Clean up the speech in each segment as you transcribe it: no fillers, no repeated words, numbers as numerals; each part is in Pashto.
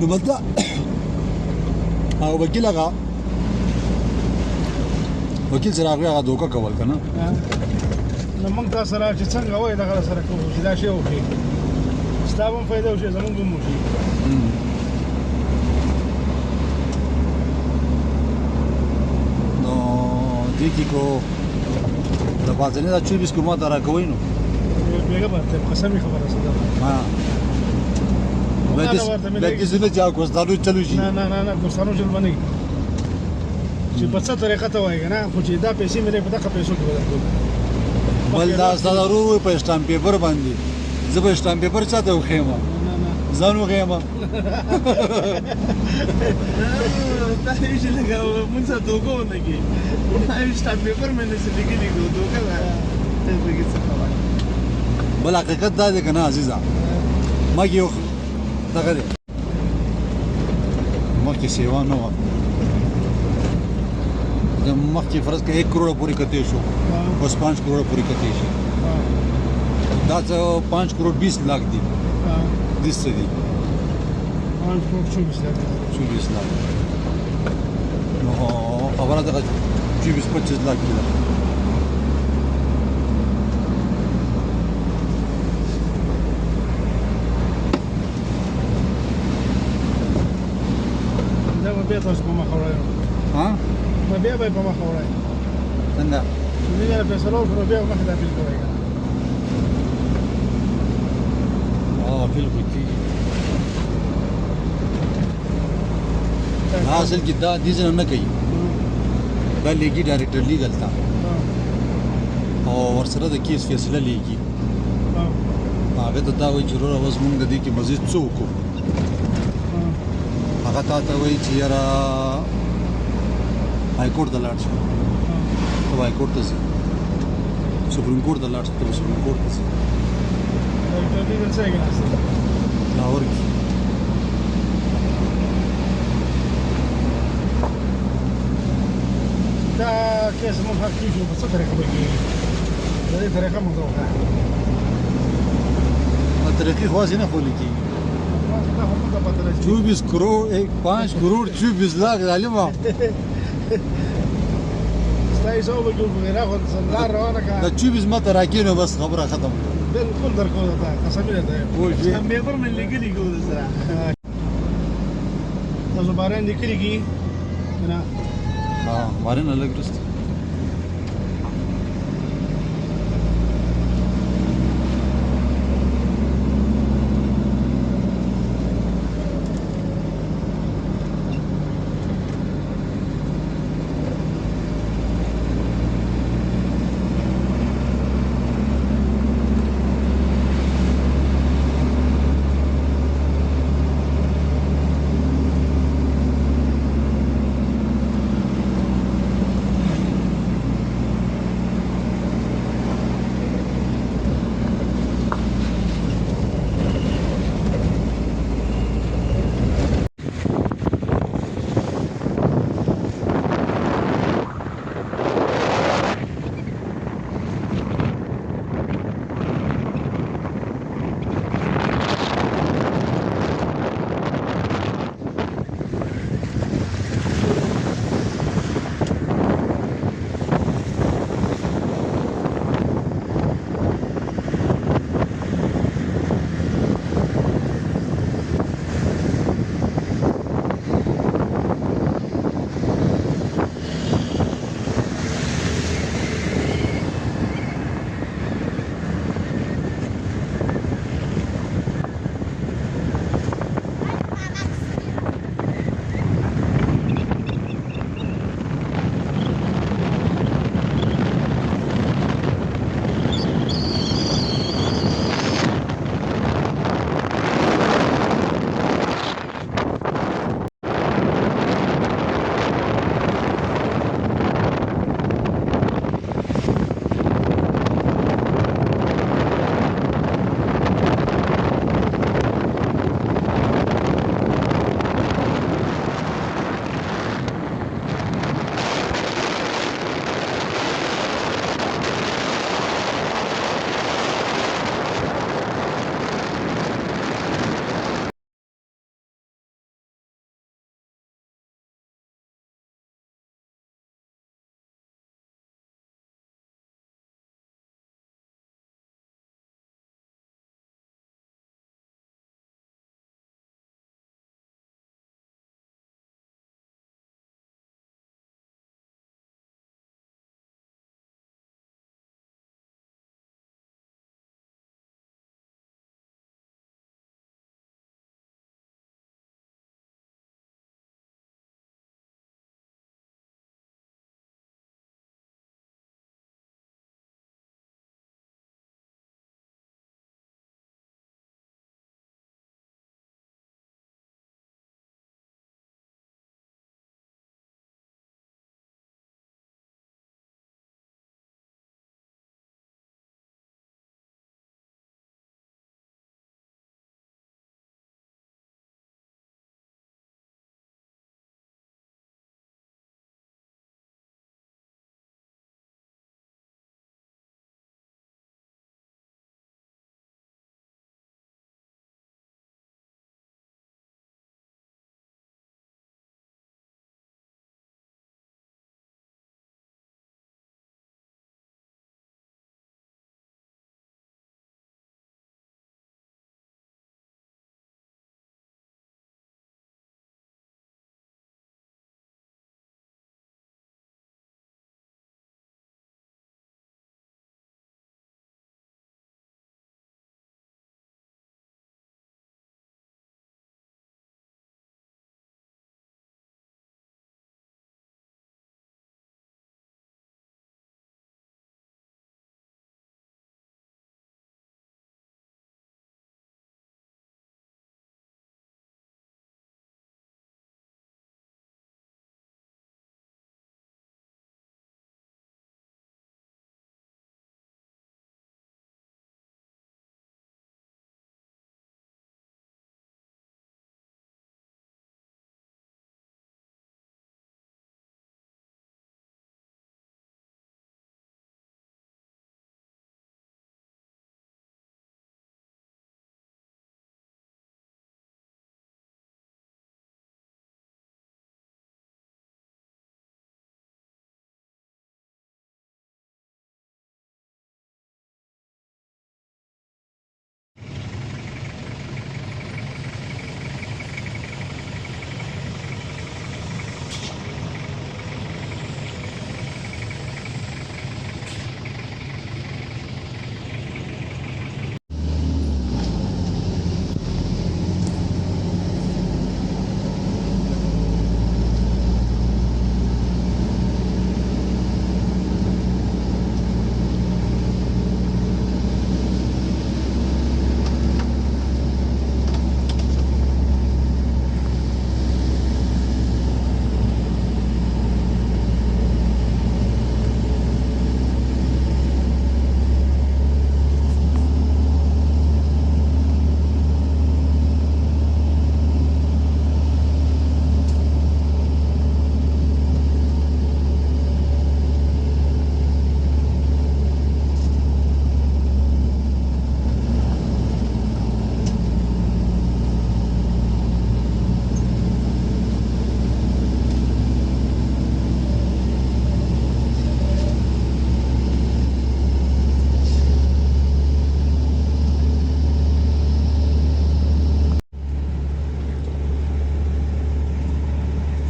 نو مطلب هغه وکیل سره هغه دوکه کول که نه نو موږ تا سره چې څنګه وایي دغه سره کوو چې دا شی وکړي ستا به هم فایده وشي زموږ به هم وشي نو دې کې کو د پاتنې دا 24 کو ما ته راکوئ نو بیګه به قسمي خبره سره لکه زه نه چې کوستانو چلو شي نه کوستانو چل باندې چې په څه طریقه ته وایي نه خو چې دا پیسې مې په دغه پیسو کې بدل کړم بل دا ضروري په اسټامپ پیپر باندې زه به اسټامپ پیپر چاته وخېم ځان وخېم دا هیڅ لګا مونږ ته دوکو نه کی دا اسټامپ پیپر مې نه سلیګلی دوکو ته بګی څه خبره بل حقیقت دا دی کنه عزیزا ما یو دغه دی مخکې سیوا نه وه د مخکې فرض که 1 کروڑ پورې کتی شو اوس 5 کروڑ پورې کتی شي دا څه 5 کروڑ 20 लाख دي دې څه دي 5 کروڑ 24 लाख نو خبره دغه 24-25 लाख دي بیا تاسو په مخ وړئ ها بیا به په مخ وړئ څنګه چې نه فیصله وکړو بیا مخ ته اپیل کوئ اپیل کوي اصل کې دا دې ځنه نه کوي دا لیکي ډایرکټر لیګل تا او ورسره د کیس فیصله لیکي هغه ته دا وایي چې وروره اوس موږ د دې کې مزید څه وکړو هغه تا ته وایي چې یاره های کورټ ته لاړ شو ته های کورټ ته ځې سپریم کورټ ته لاړ شو ته سپریم کورټ ته ځې لاهور کې دا کیس موږ حق کېږي په څه طریقه به کېږي د دې طریقه موږ ته وښایه طریقې خو هسې نه خولې کېږي 24 کروڑ 5 کروڑ 24 लाख ظالما ستای سو به جوړ غیره خو سندار روانه کا دا 24 ماته راکینو بس خبره ختم بالکل درکو ده قسم دې ده او شي هم به پر من لګلی ګو سره تاسو باران لیکلي نه ها باران الګ رست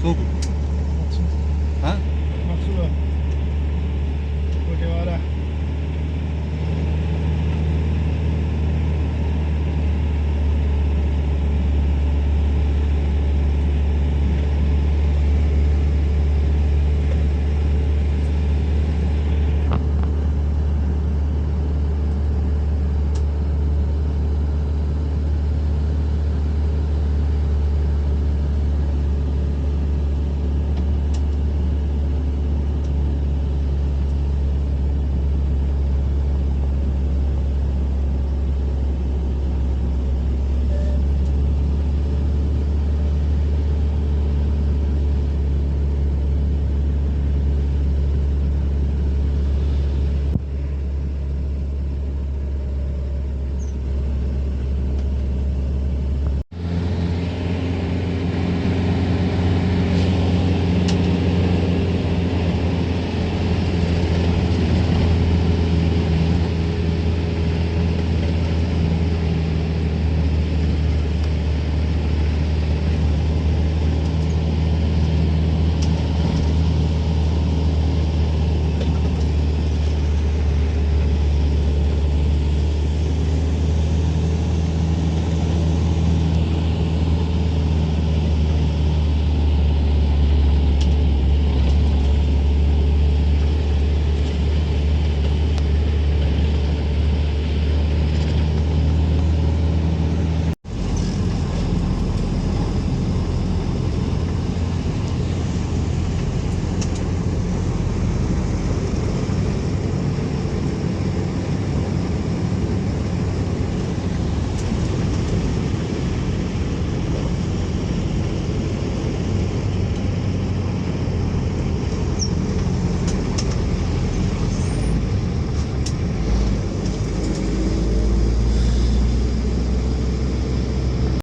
څوک